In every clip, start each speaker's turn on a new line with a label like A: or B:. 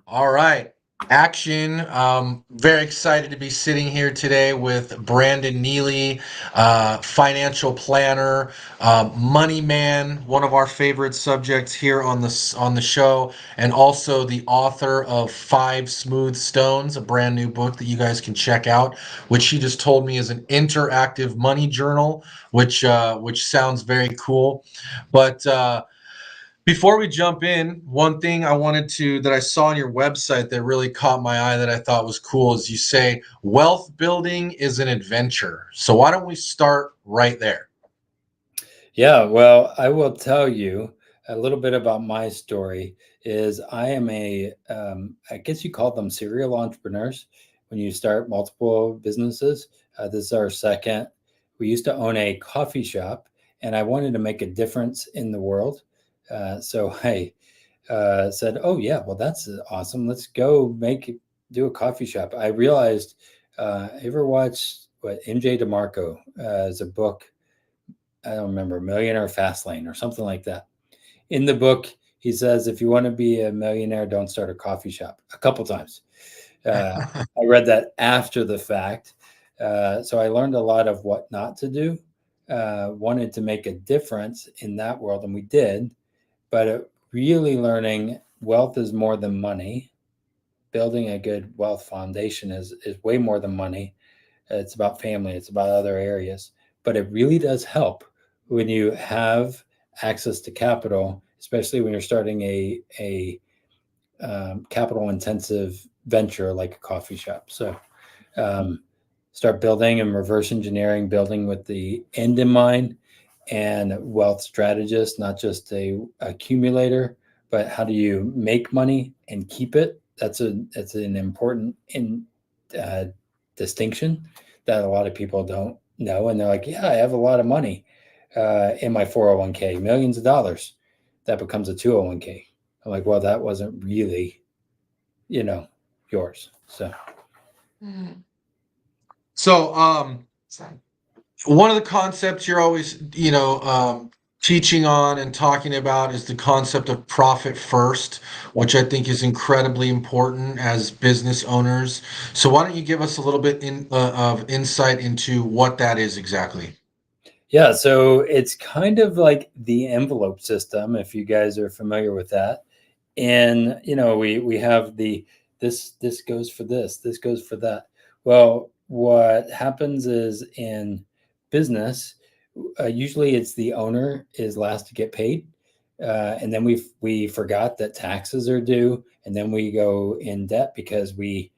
A: All right. Action. Very excited to be sitting here today with Brandon Neely, financial planner, money man, one of our favorite subjects here on the show, and also the author of Five Smooth Stones, a brand new book that you guys can check out, which he just told me is an interactive money journal, which sounds very cool. But before we jump in, one thing that I saw on your website that really caught my eye that I thought was cool is you say wealth building is an adventure. So why don't we start right there?
B: Yeah, well, I will tell you a little bit about my story. Is I am I guess you call them serial entrepreneurs when you start multiple businesses. This is our second. We used to own a coffee shop, and I wanted to make a difference in the world. So I said, "Oh yeah, well that's awesome. Let's go do a coffee shop." I realized, ever watched what MJ DeMarco is a book. I don't remember, Millionaire Fastlane or something like that. In the book, he says, if you want to be a millionaire, don't start a coffee shop a couple times. Uh, I read that after the fact. So I learned a lot of what not to do, wanted to make a difference in that world, and we did. But really learning wealth is more than money. Building a good wealth foundation is way more than money. It's about family, it's about other areas. But it really does help when you have access to capital, especially when you're starting a capital intensive venture like a coffee shop. So um, start building and reverse engineering, building with the end in mind, and wealth strategist, not just a accumulator, but how do you make money and keep it? That's an important uh, distinction that a lot of people don't know, and they're like, "Yeah, I have a lot of money in my 401k, millions of dollars." That becomes a 201k. I'm like, "Well, that wasn't really, you know, yours." So
A: So one of the concepts you're always, teaching on and talking about is the concept of profit first, which I think is incredibly important as business owners. So why don't you give us a little bit of insight into what that is exactly?
B: yeah, so it's kind of like the envelope system, if you guys are familiar with that. And we have the this goes for this goes for that. Well, what happens is in business, usually it's the owner is last to get paid, and then we forgot that taxes are due, and then we go in debt because we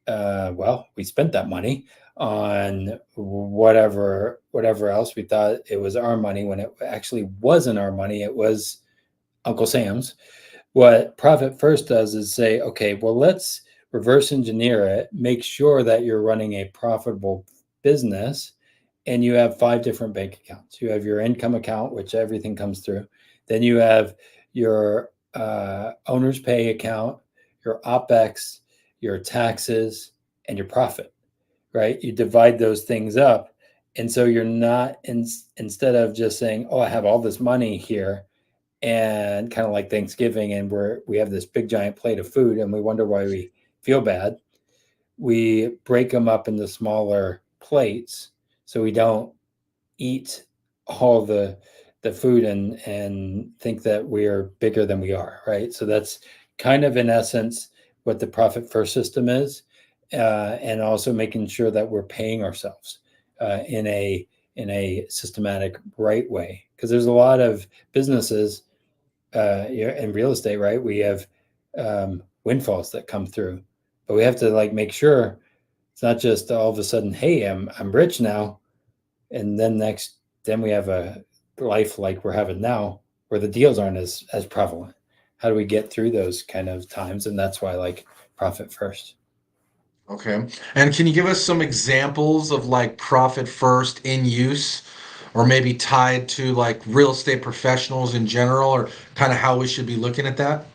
B: spent that money on whatever else we thought it was our money when it actually wasn't our money. It was Uncle Sam's. What Profit First does is say, okay, well, let's reverse engineer it, make sure that you're running a profitable business, and you have five different bank accounts. You have your income account, which everything comes through. Then you have your owner's pay account, your OPEX, your taxes, and your profit, right? You divide those things up. And so you're not, instead of just saying, oh, I have all this money here, and kind of like Thanksgiving, and we have this big giant plate of food, and we wonder why we feel bad. We break them up into smaller plates so we don't eat all the food and think that we're bigger than we are, right? So that's kind of in essence what the profit first system is, and also making sure that we're paying ourselves in a systematic right way, because there's a lot of businesses in real estate, right? We have windfalls that come through, but we have to like make sure it's not just all of a sudden, hey, I'm rich now, and then we have a life like we're having now, where the deals aren't as prevalent. How do we get through those kind of times? And that's why like profit first.
A: Okay. And can you give us some examples of like profit first in use, or maybe tied to like real estate professionals in general, or kind of how we should be looking at that?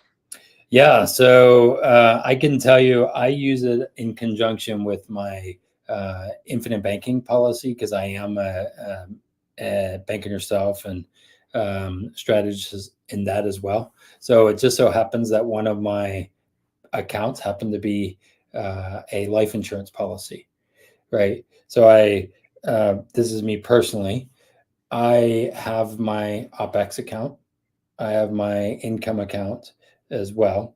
B: Yeah, so I can tell you I use it in conjunction with my infinite banking policy, because I am a banker yourself and strategist in that as well. So it just so happens that one of my accounts happen to be a life insurance policy, right? So I, this is me personally. I have my OPEX account. I have my income account as well.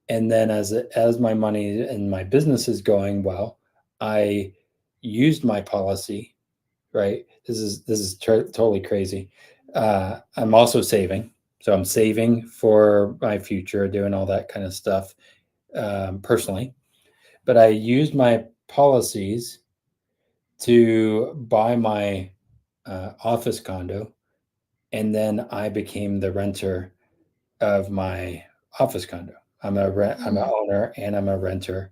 B: And then as my money and my business is going well, I used my policy, right? This is totally crazy. I'm also saving, so I'm saving for my future, doing all that kind of stuff personally. But I used my policies to buy my office condo, and then I became the renter of my office condo. I'm an
A: Mm.
B: owner and I'm a renter,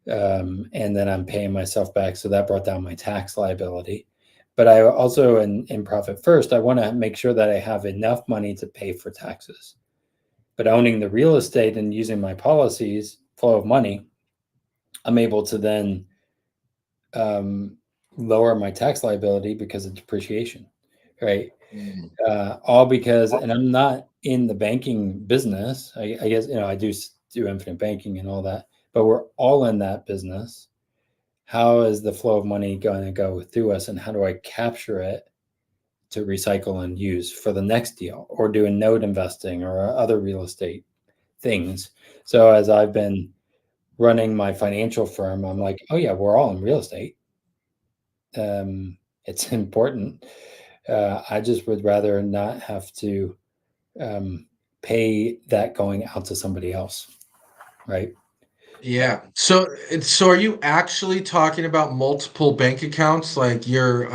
B: and then I'm paying myself back. So that brought down my tax liability. But I also, in Profit First, I want to make sure that I have enough money to pay for taxes. But owning the real estate and using my policies, flow of money, I'm able to then um, lower my tax liability because of depreciation, right?
A: Mm.
B: All because, and I'm not in the banking business. I guess I do infinite banking and all that, but we're all in that business. How is the flow of money going to go through us, and how do I capture it to recycle and use for the next deal, or doing note investing or other real estate things? So as I've been running my financial firm, I'm like, oh yeah, we're all in real estate. It's important. I just would rather not have to um, pay that going out to somebody else, right?
A: Yeah. So are you actually talking about multiple bank accounts? Like you're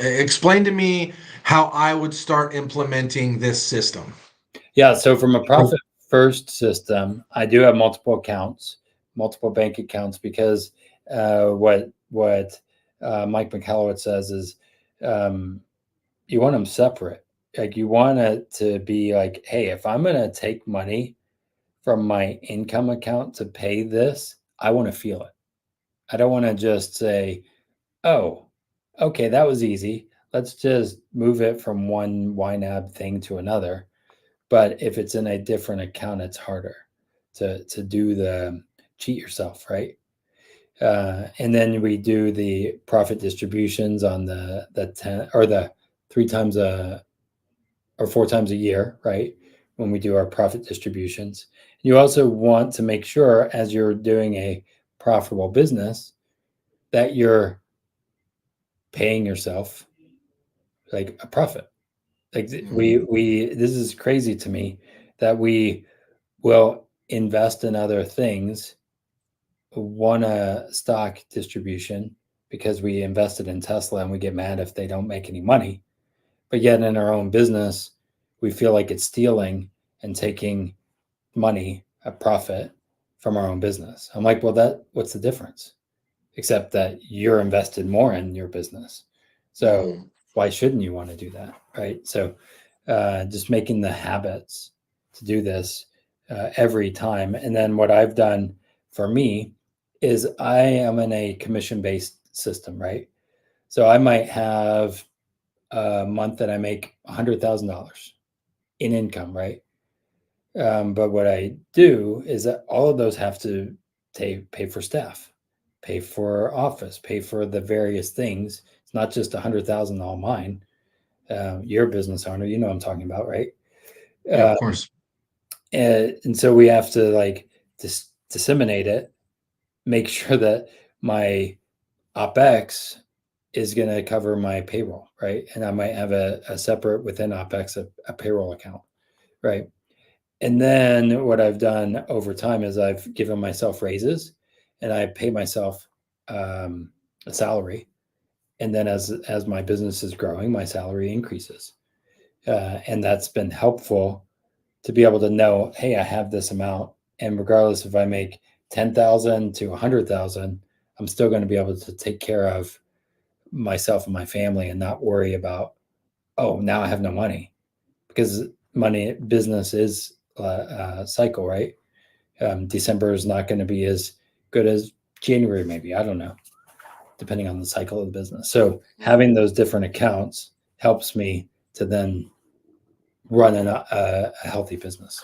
A: explain to me how I would start implementing this system.
B: Yeah. So from a profit first system, I do have multiple accounts, multiple bank accounts, because what Mike McCallowitz says is um, you want them separate. Like you want it to be like, hey, if I'm going to take money from my income account to pay this, I want to feel it. I don't want to just say, oh, okay, that was easy. Let's just move it from one YNAB thing to another. But if it's in a different account, it's harder to do the cheat yourself, right? And then we do the profit distributions on the 10 or the 3 times a or 4 times a year, right? When we do our profit distributions. You also want to make sure as you're doing a profitable business that you're paying yourself like a profit. Like
A: Mm.
B: we this is crazy to me that we will invest in other things, want a stock distribution because we invested in Tesla and we get mad if they don't make any money. But yet in our own business, we feel like it's stealing and taking money, a profit from our own business. I'm like, well, what's the difference? Except that you're invested more in your business. So
A: Mm.
B: why shouldn't you want to do that? Right. So just making the habits to do this every time. And then what I've done for me is I am in a commission based system, right? So I might have a month that I make $100,000 in income, right? But what I do is that all of those have to pay for staff, pay for office, pay for the various things. It's not just 100,000 all mine. You're a business owner, you know what I'm talking about, right?
A: Yeah, of
B: Uh,
A: course.
B: and so we have to like disseminate it, make sure that my OPEX is going to cover my payroll, right? And I might have a separate within OPEX a payroll account, right? And then what I've done over time is I've given myself raises and I pay myself a salary. And then as my business is growing, my salary increases. And that's been helpful to be able to know, hey, I have this amount. And regardless if I make 10,000 to 100,000, I'm still going to be able to take care of myself and my family and not worry about, oh, now I have no money, because money business is a cycle, right? December is not going to be as good as January, maybe. I don't know, depending on the cycle of the business. So having those different accounts helps me to then run a healthy business.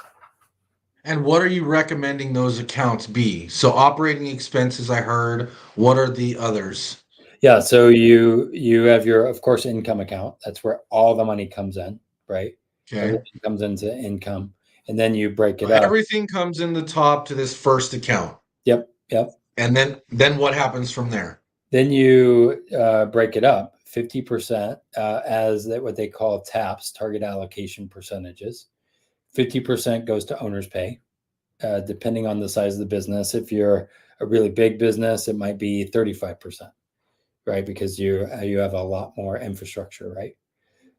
A: And what are you recommending those accounts be? So operating expenses, I heard. What are the others?
B: Yeah, so you have your, of course, income account. That's where all the money comes in, right?
A: Okay.
B: Everything comes into income, and then you break
A: So
B: it up.
A: everything comes in the top to this first account.
B: Yep, yep.
A: And then what happens from there?
B: Then you break it up 50% as what they call TAPs, target allocation percentages. 50% goes to owner's pay, depending on the size of the business. If you're a really big business, it might be 35%, right? Because you have a lot more infrastructure, right?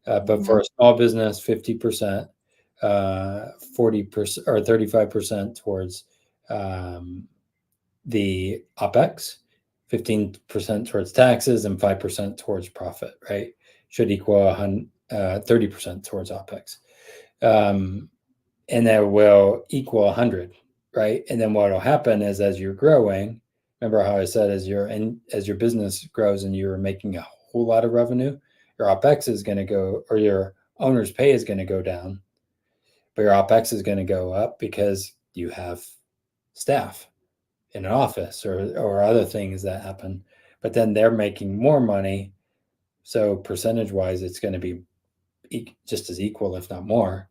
B: But
A: Mhm.
B: for a small business, 50%, 40% or 35% towards um, the OpEx, 15% towards taxes, and 5% towards profit, right? Should equal 30% towards OpEx. Um, and that will equal 100, right? And then what will happen is as you're growing, remember how I said as your business grows and you're making a whole lot of revenue, your OpEx is going to go, or your owner's pay is going to go down, but your OpEx is going to go up because you have staff in an office or other things that happen. But then they're making more money, so percentage wise, it's going to be just as equal, if not more,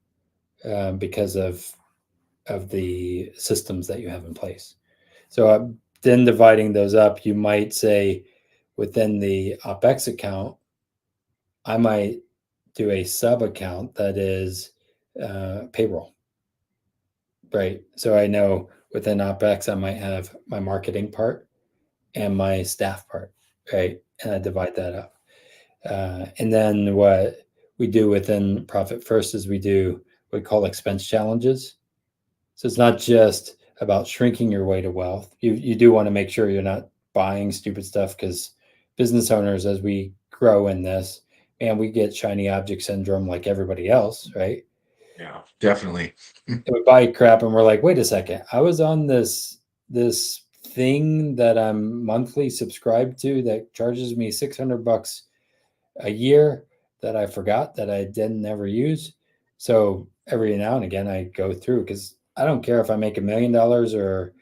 B: because of the systems that you have in place. So then dividing those up, you might say within the OpEx account, I might do a sub account that is payroll, right? So I know within OpEx, I might have my marketing part and my staff part, right? And I divide that up. And then what we do within Profit First is we do what we call expense challenges. So it's not just about shrinking your way to wealth. You do want to make sure you're not buying stupid stuff because business owners, as we grow in this, and we get shiny object syndrome like everybody else, right?
A: Yeah, definitely.
B: And we buy crap and we're like, wait a second, I was on this thing that I'm monthly subscribed to that charges me $600 a year that I forgot that I didn't ever use. So every now and again I go through because I don't care if I make $1 million or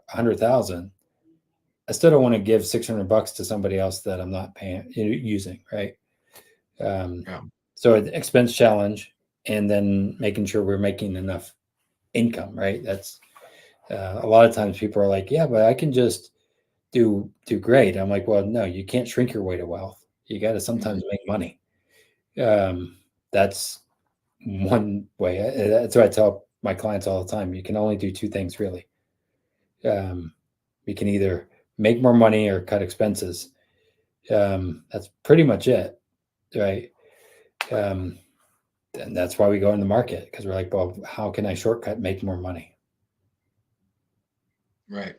B: 100,000. I still don't want to give $600 to somebody else that I'm not paying using, right? Um,
A: Yeah.
B: so an expense challenge, and then making sure we're making enough income, right? That's a lot of times people are like, yeah, but I can just do great. I'm like, well, no, you can't shrink your way to wealth. You got to
A: Mhm.
B: sometimes make money. Um, that's one way. That's what I tell my clients all the time. You can only do two things really. Um, you can either make more money or cut expenses. That's pretty much it, right? Um, and that's why we go in the market because we're like, well, how can I shortcut make more money?
A: Right.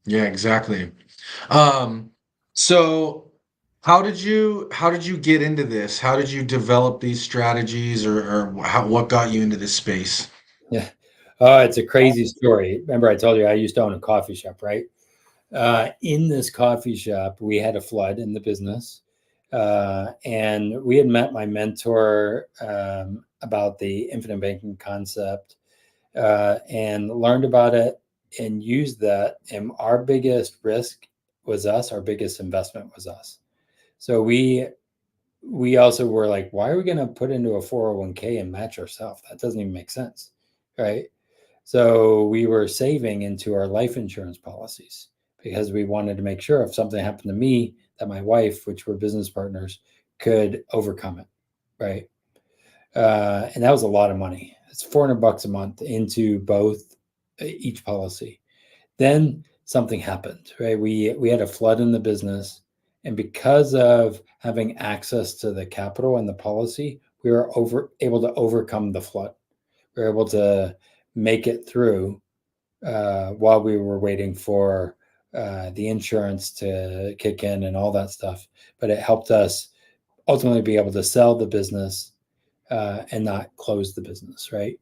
A: Yeah, exactly. Um, so how did you get into this? How did you develop these strategies or what got you into this space?
B: Yeah. It's a crazy story. Remember, I told you I used to own a coffee shop, right? In this coffee shop, we had a flood in the business. And we had met my mentor about the infinite banking concept and learned about it and used that. And our biggest risk was us, our biggest investment was us. So we also were like, why are we going to put into a 401k and match ourselves? That doesn't even make sense. Right. So we were saving into our life insurance policies because we wanted to make sure if something happened to me, that my wife, which were business partners, could overcome it. Right. And that was a lot of money. It's $400 a month into both each policy. Then something happened, right? We had a flood in the business, and because of having access to the capital and the policy, we were able to overcome the flood. We were able to make it through while we were waiting for the insurance to kick in and all that stuff. But it helped us ultimately be able to sell the business and not close the business, right?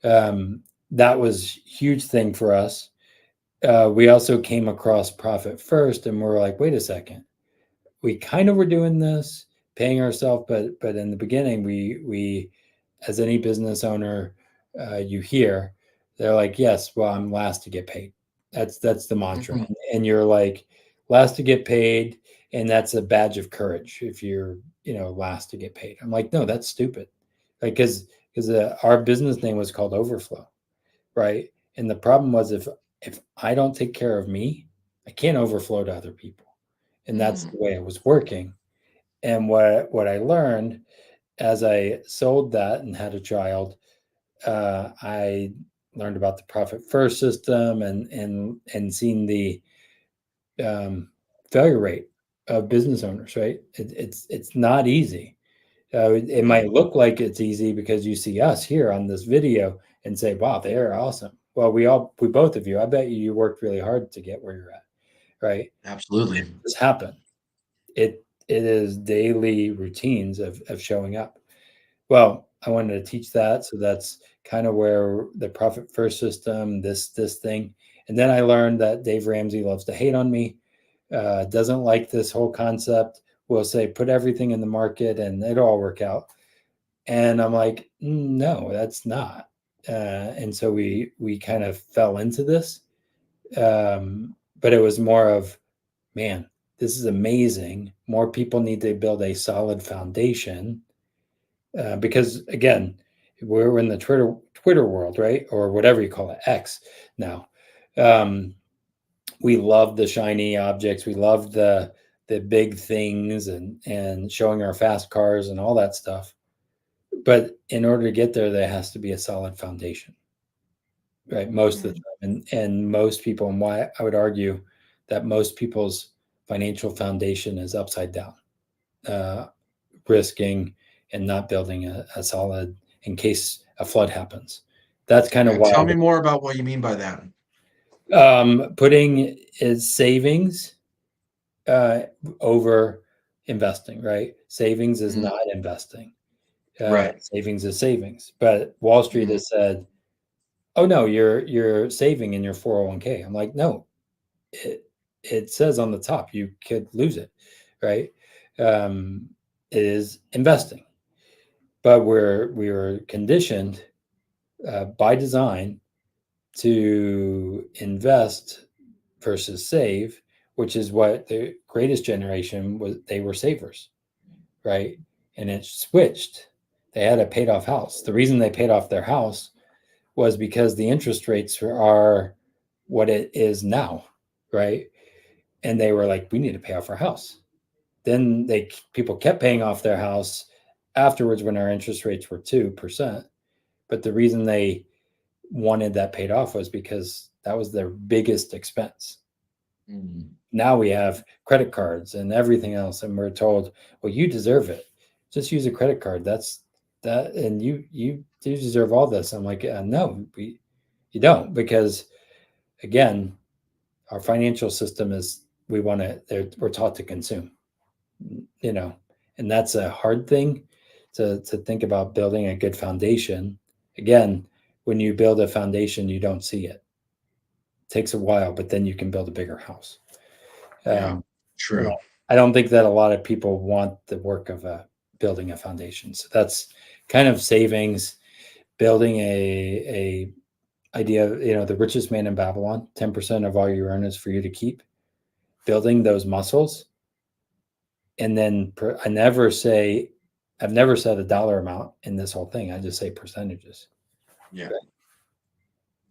B: Um, that was a huge thing for us. We also came across Profit First, and we're like, wait a second, we kind of were doing this, paying ourselves, but in the beginning, we as any business owner, you hear. They're like, yes, well, I'm last to get paid. That's the mantra.
A: Mhm.
B: And you're like last to get paid, and that's a badge of courage if you're, last to get paid. I'm like, no, that's stupid. Like, because our business name was called Overflow, right? And the problem was if I don't take care of me, I can't overflow to other people, and that's
A: Mm.
B: the way it was working. And what I learned as I sold that and had a child, I learned about the profit first system and seen the um, failure rate of business owners. Right, it's not easy. It
A: Mm.
B: might look like it's easy because you see us here on this video and say, "Wow, they are awesome." Well, we both of you, I bet you worked really hard to get where you're at. Right,
A: Absolutely.
B: this happened. It is daily routines of showing up. Well, I wanted to teach that, so that's kind of where the profit first system, this thing, and then I learned that Dave Ramsey loves to hate on me, doesn't like this whole concept. Will say put everything in the market and it'll all work out, and I'm like, no, that's not. And so we kind of fell into this, but it was more of, man, this is amazing. More people need to build a solid foundation because again, we're in the Twitter world, right, or whatever you call it, X now. Um, we love the shiny objects. We love the big things and showing our fast cars and all that stuff. But in order to get there, there has to be a solid foundation, right? Most of the
A: Mm.
B: time, and most people, and why I would argue that most people's financial foundation is upside down. Uh, Risking and not building a solid in case a flood happens. That's kind of
A: Yeah,
B: why
A: tell me more about what you mean by that.
B: putting is savings uh, over investing, right? Savings is
A: Mm.
B: not investing.
A: Right.
B: Savings is savings. But Wall Street
A: Mm.
B: has said, "Oh no, you're saving in your 401k." I'm like, no, it says on the top you could lose it, right? Um, it is investing, but we were conditioned by design to invest versus save, which is what the greatest generation was. They were savers, right? And it switched. They had a paid off house. The reason they paid off their house was because the interest rates are what it is now, right? And they were like, we need to pay off our house. Then people kept paying off their house afterwards when our interest rates were 2%. But the reason they wanted that paid off was because that was their biggest expense.
A: Mm.
B: Now we have credit cards and everything else, and we're told, well, you deserve it. Just use a credit card. That's that, and you do deserve all this. I'm like, no, you don't, because again, our financial system is we want to. We're taught to consume, you know, and that's a hard thing to think about building a good foundation. Again, when you build a foundation, you don't see it. It takes a while, but then you can build a bigger house.
A: Yeah.
B: Um, you know,
A: True.
B: I don't think that a lot of people want the work of building a foundation. So that's kind of savings, building a idea. The richest man in Babylon, 10% of all you earn is for you to keep. Building those muscles, and then I've never said a dollar amount in this whole thing. I just say percentages.
A: Yeah.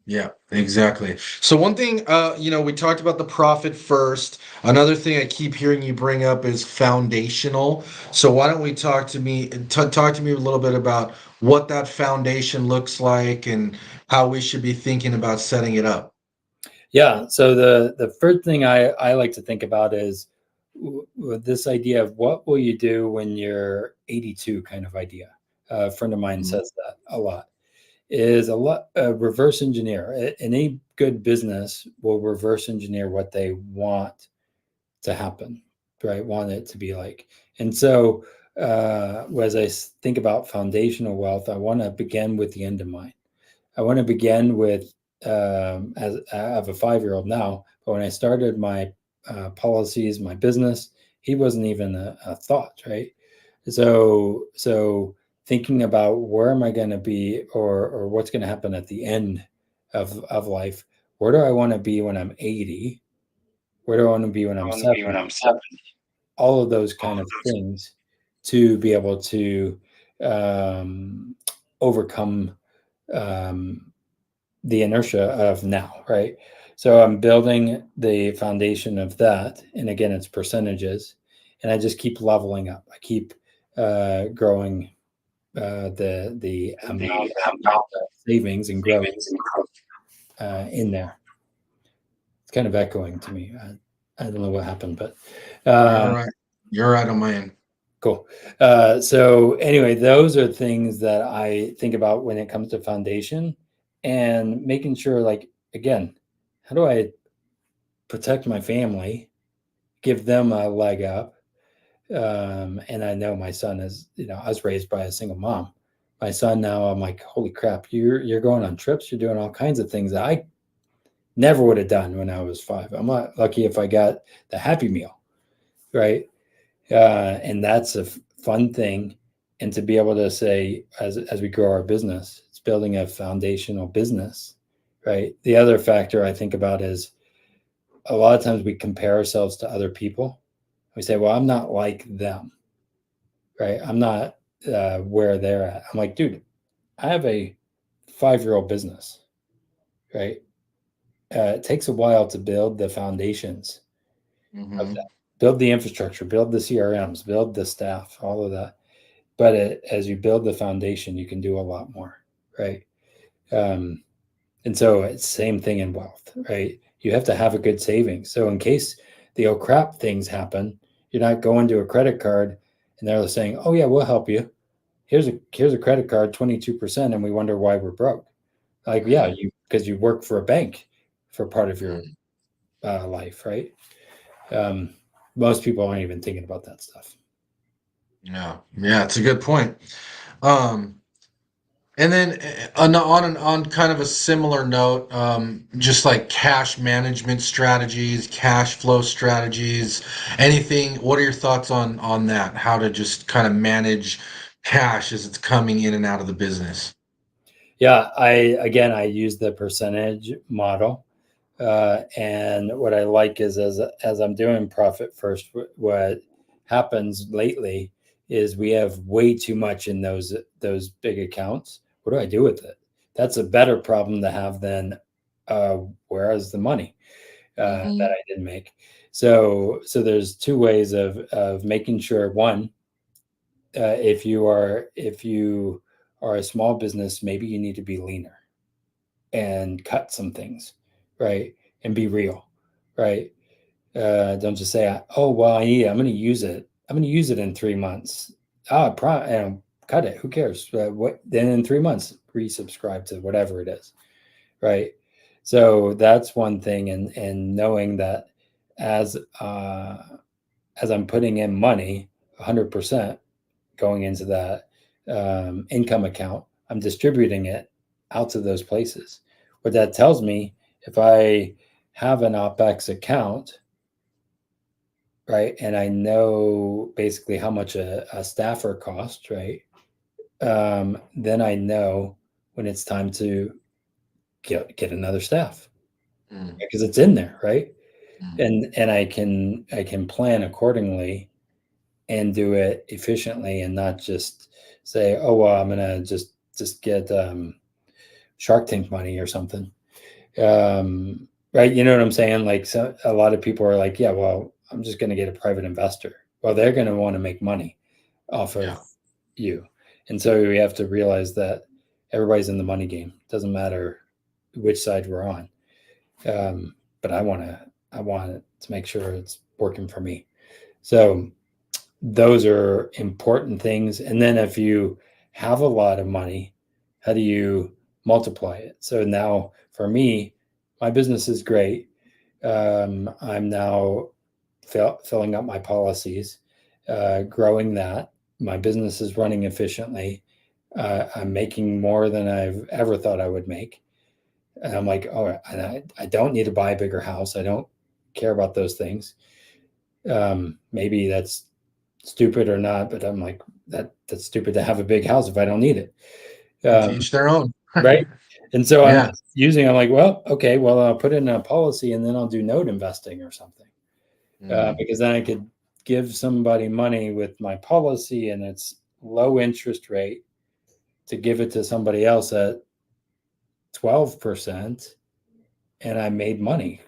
A: Yeah, exactly. So one thing, we talked about the profit first. Another thing I keep hearing you bring up is foundational. So why don't we talk to me a little bit about what that foundation looks like and how we should be thinking about setting it up.
B: Yeah. So the first thing I like to think about is this idea of what will you do when you're 82 kind of idea. A friend of mine
A: Mhm.
B: says that a lot. Is a lot reverse engineer. Any good business will reverse engineer what they want to happen, right? Want it to be like. And so as I think about foundational wealth, I want to begin with the end in mind. I want to begin with, as I have a 5-year-old now, but when I started my policies, my business, he wasn't even a thought, right? So thinking about where am I going to be, or what's going to happen at the end of life. Where do I want to be when I'm 80? Where do I want to be when I'm 70? All of those kind of things to be able to um, overcome um, the inertia of now, right? So I'm building the foundation of that, and again, it's percentages, and I just keep leveling up. I keep growing the amount of savings and growth in there. It's kind of echoing to me. I don't know what happened, but
A: You're
B: um,
A: right. You're right on my end.
B: cool. So anyway, those are things that I think about when it comes to foundation and making sure, like, again, how do I protect my family, give them a leg up? And I know my son is, I was raised by a single mom. My son now, I'm like, holy crap, you're going on trips, you're doing all kinds of things that I never would have done when I was 5. I'm not lucky if I got the Happy Meal, right? And that's a fun thing. And to be able to say, as we grow our business, it's building a foundational business, right? The other factor I think about is a lot of times we compare ourselves to other people. We say, well, I'm not like them, right? I'm not where they're at. I'm like, dude, I have a 5-year-old business, right? It takes a while to build the foundations of
A: Hmm.
B: that, build the infrastructure, build the CRMs, build the staff, all of that. But as you build the foundation, you can do a lot more, right? Um, and so it's same thing in wealth, right? You have to have a good savings. So in case the oh crap things happen, you're not going to a credit card and they're saying, oh yeah, we'll help you. Here's a credit card, 22%, and we wonder why we're broke. Like, yeah,
A: Mm.
B: you because you work for a bank for part of your life, right? Um, most people aren't even thinking about that stuff.
A: Yeah, yeah, it's a good point. Um, and then on kind of a similar note, just like cash management strategies, cash flow strategies, anything. What are your thoughts on that? How to just kind of manage cash as it's coming in and out of the business?
B: Yeah, I use the percentage model, and what I like is as I'm doing profit first, what happens lately is we have way too much in those big accounts. What do I do with it? That's a better problem to have than uh, where is the money that
A: Hmm.
B: I didn't make. So there's two ways of making sure. One, if you are a small business, maybe you need to be leaner and cut some things, right? And be real, right? Don't just say, "Oh, well, I'm going to use it. I'm going to use it in 3 months." Cut it. Who cares? What then? In 3 months, resubscribe to whatever it is, right? So that's one thing, and knowing that as uh, as I'm putting in money, 100% going into that income account, I'm distributing it out to those places. What that tells me, if I have an OPEX account, right, and I know basically how much a staffer costs, right, then I know when it's time to get another staff
A: Mm.
B: because it's in there, right,
A: Mm.
B: and I can plan accordingly and do it efficiently and not just say, oh well, I'm gonna just get Shark Tank money or something. Um, right? You know what I'm saying? Like, so a lot of people are like, yeah, well, I'm just gonna get a private investor. Well, they're gonna want to make money off of
A: Yeah.
B: you, and so we have to realize that everybody's in the money game. Doesn't matter which side we're on. Um, but I want to make sure it's working for me. So those are important things. And then if you have a lot of money, how do you multiply it? So now for me, my business is great. I'm now filling up my policies, growing that. My business is running efficiently. I'm making more than I've ever thought I would make. And I'm like, oh, and I don't need to buy a bigger house. I don't care about those things. Maybe that's stupid or not, but I'm like, that's stupid to have a big house if I don't need it.
A: To
B: Um,
A: each their own.
B: right? And so I'm
A: Yes.
B: I'm like, well, okay, well, I'll put in a policy and then I'll do note investing or something,
A: Mm.
B: because then I could give somebody money with my policy and it's low interest rate to give it to somebody else at 12% and I made money,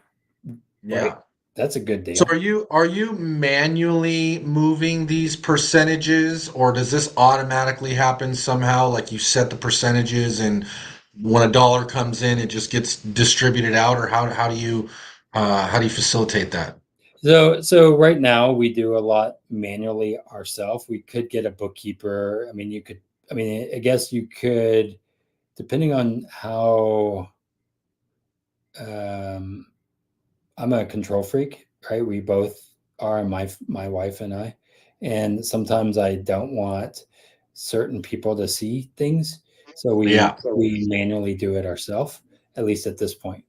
B: right?
A: Yeah.
B: That's a good
A: So
B: deal.
A: are you manually moving these percentages, or does this automatically happen somehow? Like you set the percentages, and when a dollar comes in, it just gets distributed out, or how do you facilitate that?
B: So right now we do a lot manually ourselves. We could get a bookkeeper. I mean, you could. I mean, I guess you could, depending on how. Um, I'm a control freak, right? We both are. My wife and I, and sometimes I don't want certain people to see things, so
A: Yeah.
B: we manually do it ourselves. At least at this point,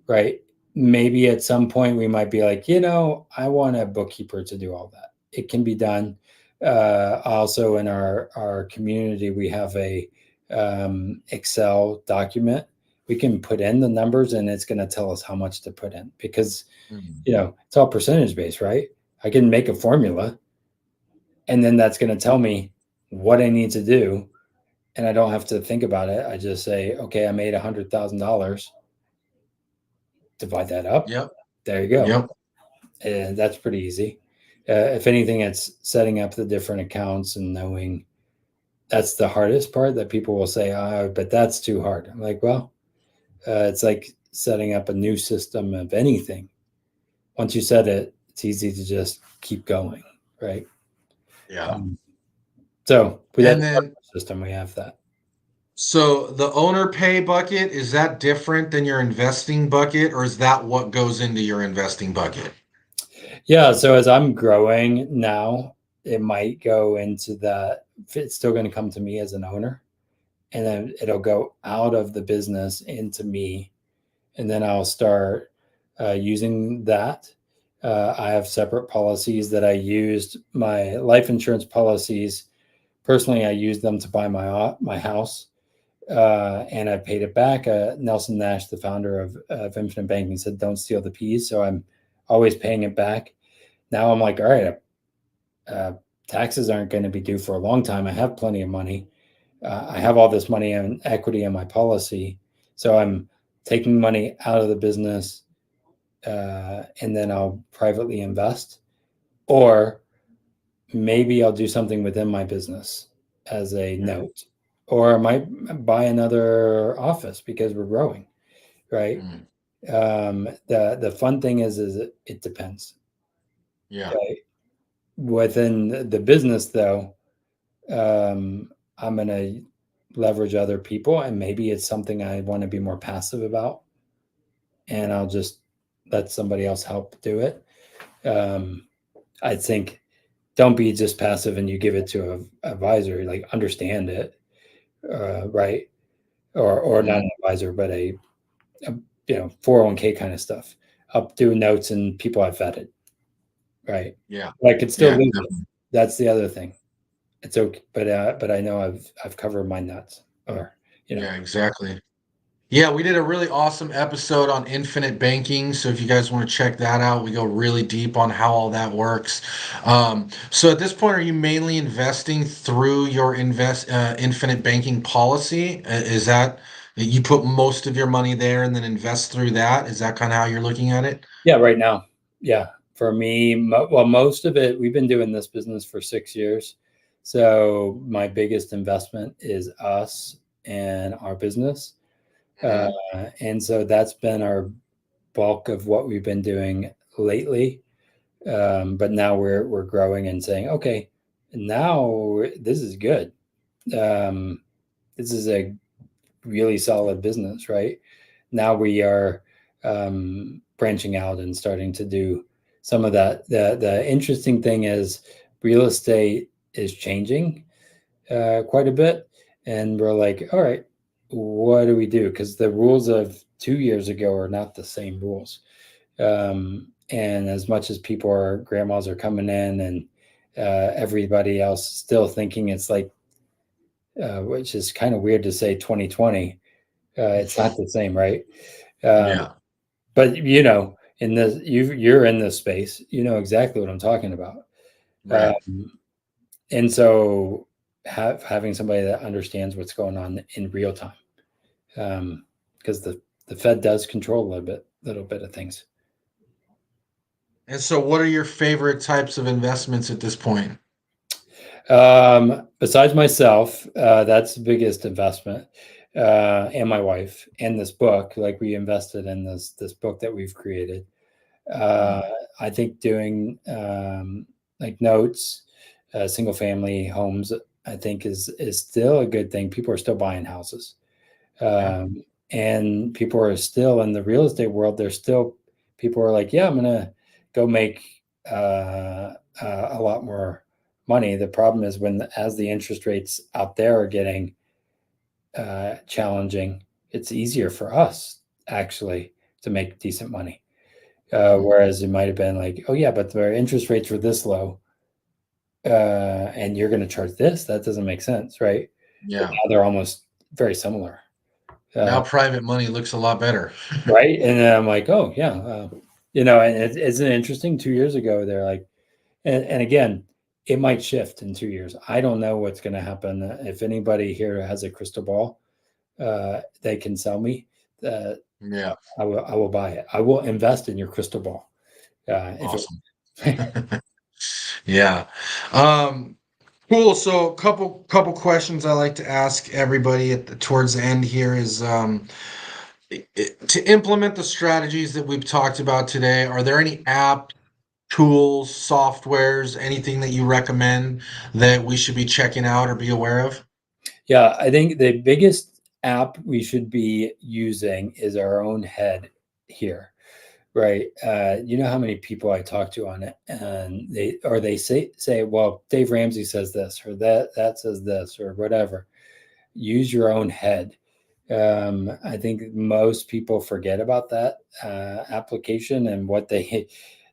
B: right? Maybe at some point we might be like, I want a bookkeeper to do all that. It can be done. Also, in our community, we have a Excel document. We can put in the numbers, and it's going to tell us how much to put in because
A: Mm.
B: it's all percentage based, right? I can make a formula, and then that's going to tell me what I need to do, and I don't have to think about it. I just say, okay, I made $100,000. Divide that up.
A: Yep.
B: There you go.
A: Yep.
B: And that's pretty easy. If anything, it's setting up the different accounts and knowing that's the hardest part that people will say, but that's too hard. I'm like, well, it's like setting up a new system of anything. Once you set it, it's easy to just keep going, right?
A: Yeah.
B: Um, so with that
A: And then,
B: system, we have that.
A: so the owner pay bucket, is that different than your investing bucket, or is that what goes into your investing bucket?
B: Yeah. So as I'm growing now, it might go into that. It's still going to come to me as an owner, and then it'll go out of the business into me, and then I'll start using that. I have separate policies that I used. My life insurance policies, personally, I used them to buy my house, and I paid it back. Nelson Nash, the founder of Infinite Banking, said, "Don't steal the peas." So I'm always paying it back. Now I'm like, all right, uh, taxes aren't going to be due for a long time. I have plenty of money. I have all this money and equity in my policy. So I'm taking money out of the business, and then I'll privately invest. Or maybe I'll do something within my business as a
A: Mm.
B: note. Or I might buy another office because we're growing, right?
A: Mm.
B: The fun thing is it depends.
A: Yeah.
B: Right? Within the business, though, I'm going to leverage other people, and maybe it's something I want to be more passive about, and I'll just let somebody else help do it. Um, I think don't be just passive and you give it to an advisor. Like understand it, right? Or not
A: Mm.
B: an advisor, but a 401k kind of stuff. I'll do notes and people I've vetted, right?
A: Yeah.
B: But I could still
A: Yeah.
B: lose it.
A: Definitely.
B: That's the other thing. It's okay, but I know I've covered my nuts, or you know.
A: Yeah, exactly. Yeah, we did a really awesome episode on infinite banking. So if you guys want to check that out, we go really deep on how all that works. So at this point, are you mainly investing through your infinite banking policy? Is that you put most of your money there and then invest through that? Is that kind of how you're looking at it?
B: Yeah, right now. Yeah, for me, well, most of it, we've been doing this business for 6 years. So my biggest investment is us and our business. Uh,
A: Hmm.
B: and so that's been our bulk of what we've been doing lately. But now we're growing and saying, okay, now this is good. Um, this is a really solid business, right? Now we are branching out and starting to do some of that. The interesting thing is real estate is changing quite a bit, and we're like, all right, what do we do? Because the rules of 2 years ago are not the same rules. And as much as grandmas are coming in and everybody else still thinking it's like, which is kind of weird to say 2020, It's not the same, right? Um,
A: Yeah,
B: but in this, you're in this space, you know exactly what I'm talking about.
A: right.
B: Um, and so having somebody that understands what's going on in real time, because the Fed does control little bit of things.
A: And so, what are your favorite types of investments at this point?
B: Besides myself, that's the biggest investment, and my wife, and this book. Like, we invested in this book that we've created. Uh,
A: Mm,
B: I think doing like notes, single family homes, I think is still a good thing. People are still buying houses,
A: yeah.
B: and people are still in the real estate world. There's still people are like, yeah, I'm gonna go make a lot more money. The problem is when as the interest rates out there are getting challenging, it's easier for us actually to make decent money.
A: Mhm.
B: Whereas it might have been like, oh yeah, but the interest rates were this low, and you're going to charge this. That doesn't make sense, right? But
A: Yeah.
B: now they're almost very similar,
A: Now
B: uh,
A: private money looks a lot better.
B: right? And then I'm like, oh yeah, and isn't it interesting? 2 years ago, they're like, and again, it might shift in 2 years. I don't know what's going to happen. If anybody here has a crystal ball, they can sell me. Uh,
A: Yeah,
B: I will buy it. I will invest in your crystal ball. If
A: awesome.
B: it,
A: Yeah. Um, cool. So, couple questions I like to ask everybody towards the end here is to implement the strategies that we've talked about today. Are there any apps, tools, softwares, anything that you recommend that we should be checking out or be aware of?
B: Yeah, I think the biggest app we should be using is our own head here, right? You know how many people I talk to on it, and they say, well, Dave Ramsey says this, or that says this, or whatever. Use your own head. I think most people forget about that application and what they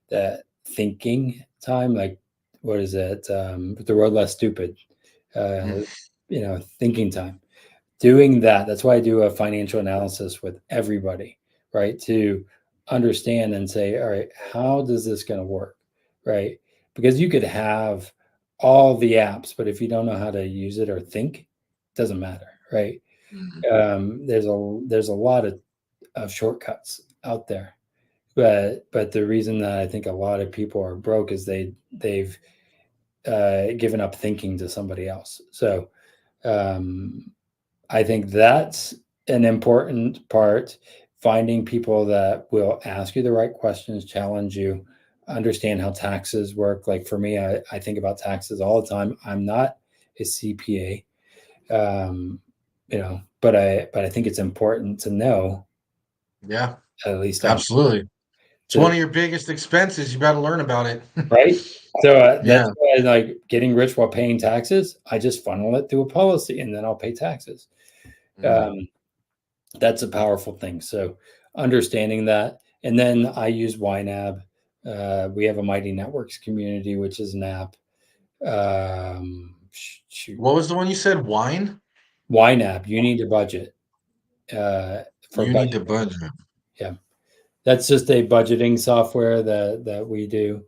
B: that thinking time, like what is it? The road less stupid.
A: Mm,
B: Uh, thinking time, doing that. That's why I do a financial analysis with everybody, right? To understand and say, all right, how does this going to work, right? Because you could have all the apps, but if you don't know how to use it or think, it doesn't matter, right?
A: mm,
B: There's a lot of shortcuts out there, but the reason that I think a lot of people are broke is they've given up thinking to somebody else. So um, I think that's an important part. Finding people that will ask you the right questions, challenge you, understand how taxes work. Like for me, I think about taxes all the time. I'm not a CPA, but I think it's important to know,
A: yeah,
B: at least on
A: absolutely. It's
B: to
A: one of your biggest expenses. You got to learn about it.
B: right. So that's
A: Yeah.
B: why, like, getting rich while paying taxes. I just funnel it through a policy, and then I'll pay taxes.
A: Mm,
B: Um, that's a powerful thing. So understanding that, and then I use YNAB. We have a Mighty Networks community, which is an app. Shoot,
A: what was the one you said? Wine?
B: YNAB. You need a budget for
A: You need
B: budget.
A: to budget.
B: Yeah, that's just a budgeting software that we do,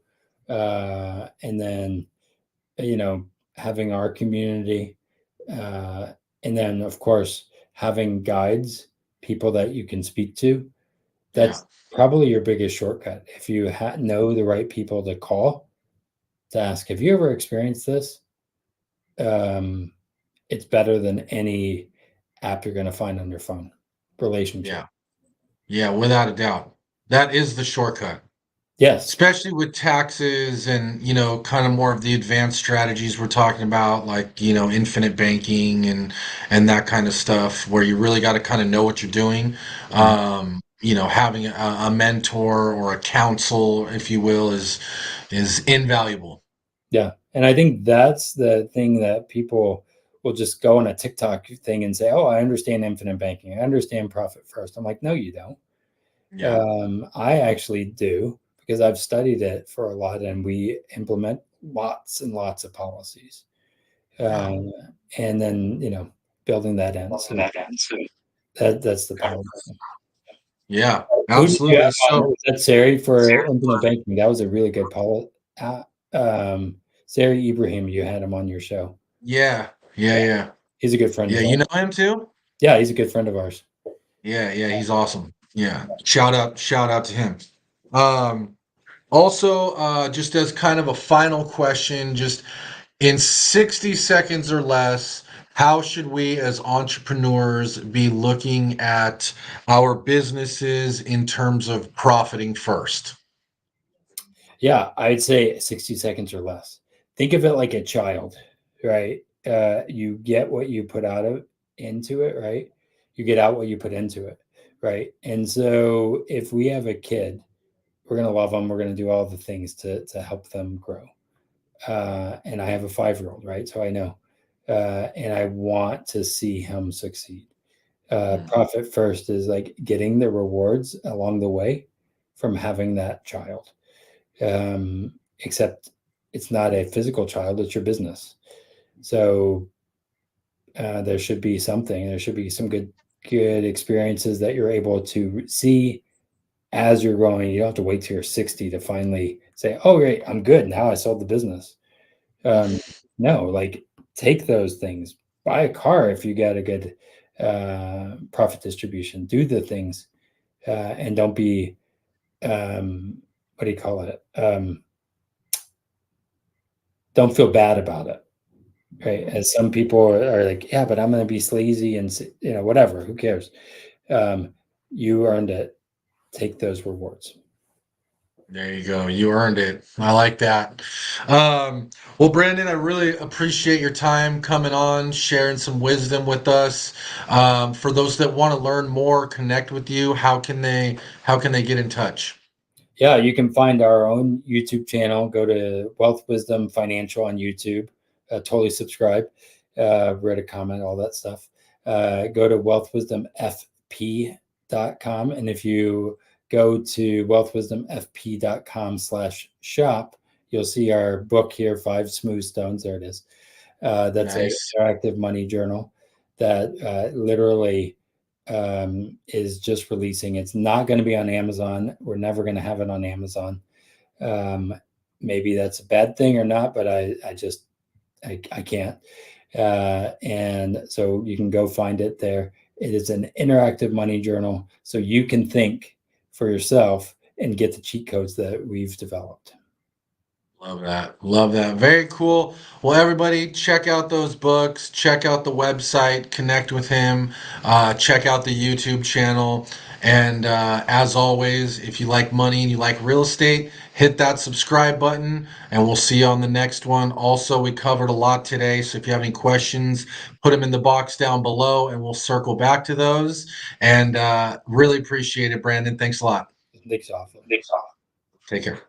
B: and then having our community, uh, and then of course having guides, people that you can speak to.
A: Yeah.
B: That's probably your biggest shortcut. If you know the right people to call to ask, have you ever experienced this? Um, it's better than any app you're going to find on your phone. Relationship.
A: Yeah. Yeah, without a doubt. That is the shortcut.
B: Yes.
A: Especially with taxes and, kind of more of the advanced strategies we're talking about, like, infinite banking and that kind of stuff, where you really got to kind of know what you're doing.
B: Mhm.
A: Having a mentor or a counsel, if you will, is invaluable.
B: Yeah. And I think that's the thing that people will just go on a TikTok thing and say, oh, I understand infinite banking. I understand profit first. I'm like, no, you don't.
A: Yeah.
B: I actually do because I've studied it for a lot, and we implement lots and lots of policies.
A: Yeah.
B: Uh, and then, building that in.
C: Well,
B: So,
C: that ends.
B: That's the power.
A: Yeah,
B: Who did you
A: absolutely.
B: have on?
A: So
B: Was that Sari for infinite banking? That was a really good Paul. Sari Ibrahim, you had him on your show.
A: yeah, yeah,
B: Yeah,
A: yeah,
B: he's a good friend
A: yeah.
B: of
A: You
B: ours.
A: know him too?
B: Yeah, he's a good friend of ours.
A: Yeah, yeah. He's awesome. Yeah. Shout out to him. Um, Also, just as kind of a final question, just in 60 seconds or less, how should we as entrepreneurs be looking at our businesses in terms of profiting first?
B: Yeah, I'd say 60 seconds or less. Think of it like a child, right? You get what you put out of into it, right? You get out what you put into it, right? And so if we have a kid, we're gonna love them. We're gonna do all the things to help them grow. And I have a 5-year-old, right? So I know, and I want to see him succeed.
A: Mm,
B: Profit first is like getting the rewards along the way from having that child. Except it's not a physical child; it's your business. So there should be something. There should be some good experiences that you're able to see as you're growing. You don't have to wait till you're 60 to finally say, "Oh, great, I'm good now. I sold the business." Um, no, like take those things. Buy a car if you get a good profit distribution. Do the things and don't be what do you call it? Don't feel bad about it, right? As some people are like, yeah, but I'm going to be sleazy and whatever. Who cares? Um, you earned it. Take those rewards.
A: there you go. You earned it. I like that. Um, well, Brandon, I really appreciate your time coming on, sharing some wisdom with us. For those that want to learn more, connect with you, how can they get in touch?
B: Yeah, you can find our own YouTube channel. Go to Wealth Wisdom Financial on YouTube. Totally subscribe, read a comment, all that stuff. Go to wealthwisdomfp.com. And if you go to wealthwisdomfp.com/shop, you'll see our book here, Five Smooth Stones. There it is. That's a
A: Nice.
B: interactive money journal that literally is just releasing. It's not going to be on Amazon. We're never going to have it on Amazon. Um, Maybe that's a bad thing or not, but I just I can't. And so you can go find it there. It is an interactive money journal, so you can think for yourself and get the cheat codes that we've developed.
A: Love that. Love that. Very cool. Well, everybody, check out those books, check out the website, connect with him, check out the YouTube channel. And as always, if you like money and you like real estate, hit that subscribe button, and we'll see you on the next one. Also, we covered a lot today, so if you have any questions, put them in the box down below, and we'll circle back to those. And really appreciate it, Brandon. Thanks a lot.
B: Thanks, off.
A: Take care.